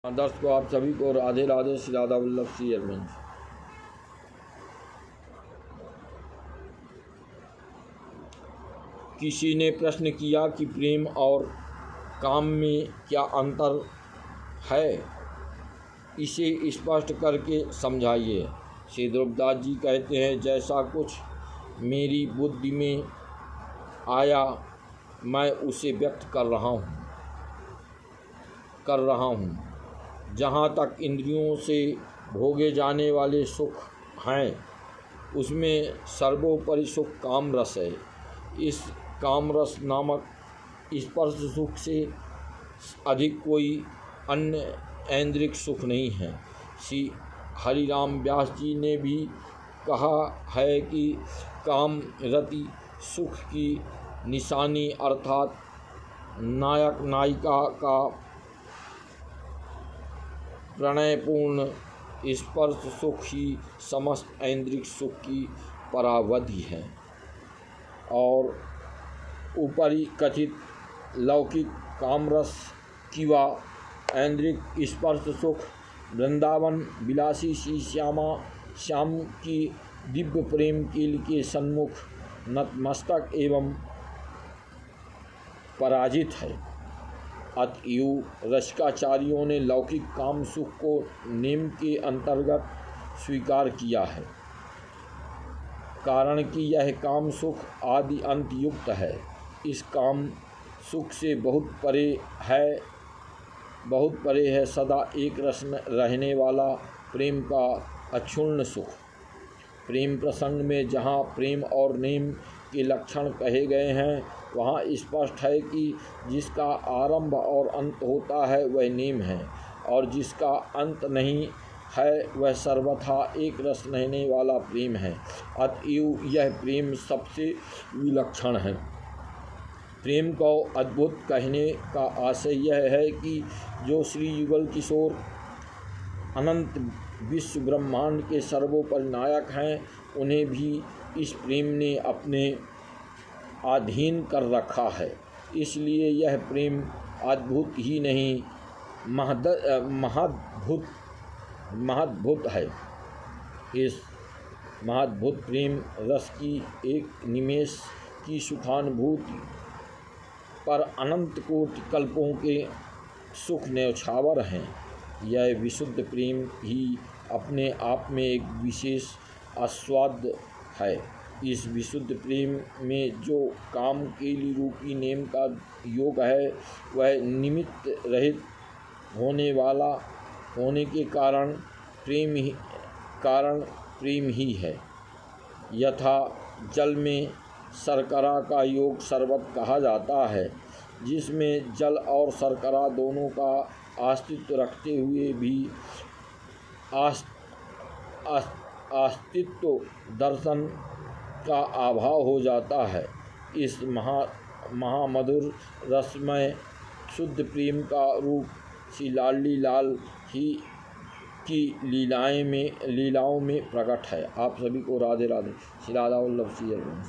दर्शकों, आप सभी को राधे राधे। श्री राधा वल्लभ श्री अरविंद। किसी ने प्रश्न किया कि प्रेम और काम में क्या अंतर है, इसे स्पष्ट करके समझाइए। श्री ध्रुवदास जी कहते हैं, जैसा कुछ मेरी बुद्धि में आया मैं उसे व्यक्त कर रहा हूँ। जहाँ तक इंद्रियों से भोगे जाने वाले सुख हैं, उसमें सर्वोपरि सुख काम रस है। इस काम रस नामक स्पर्श सुख से अधिक कोई अन्य ऐन्द्रिक सुख नहीं है। श्री हरिराम व्यास जी ने भी कहा है कि काम रति सुख की निशानी अर्थात नायक नायिका का प्रणयपूर्ण स्पर्श सुख ही समस्त ऐन्द्रिक सुख की परावधि है। और ऊपरी कथित लौकिक कामरस किंवा ऐन्द्रिक स्पर्श सुख वृंदावन विलासी श्री श्याम की दिव्य प्रेम कील के सन्मुख नतमस्तक एवं पराजित है। अतएव रसिकाचार्यों ने लौकिक काम सुख को नेम के अंतर्गत स्वीकार किया है, कारण कि यह काम सुख आदि अंत युक्त है। इस काम सुख से बहुत परे है सदा एक रस रहने वाला प्रेम का अक्षुण्ण सुख। प्रेम प्रसंग में जहाँ प्रेम और नेम के लक्षण कहे गए हैं, वहाँ स्पष्ट है कि जिसका आरंभ और अंत होता है वह नेम है, और जिसका अंत नहीं है वह सर्वथा एक रस रहने वाला प्रेम है। अतएव यह प्रेम सबसे विलक्षण है। प्रेम को अद्भुत कहने का आशय यह है कि जो श्री युगल किशोर अनंत विश्व ब्रह्मांड के सर्वोपरि नायक हैं, उन्हें भी इस प्रेम ने अपने अधीन कर रखा है। इसलिए यह प्रेम अद्भुत ही नहीं महद्भुत है। इस महद्भुत प्रेम रस की एक निमेष की सुखानुभूति पर अनंत कोटि कल्पों के सुख न्यौछावर हैं। यह विशुद्ध प्रेम ही अपने आप में एक विशेष आस्वाद है। इस विशुद्ध प्रेम में जो काम केली रूपी नेम का योग है, वह निमित्त रहित होने के कारण प्रेम ही है। यथा जल में शर्करा का योग शरबत कहा जाता है, जिसमें जल और शर्करा दोनों का अस्तित्व रखते हुए भी अस्तित्व दर्शन का अभाव हो जाता है। इस महामधुर रसमय शुद्ध प्रेम का रूप श्री लाडली लाल ही की लीलाओं में प्रकट है। आप सभी को राधे राधे। श्री राधा वल्लभ श्री अरविंद।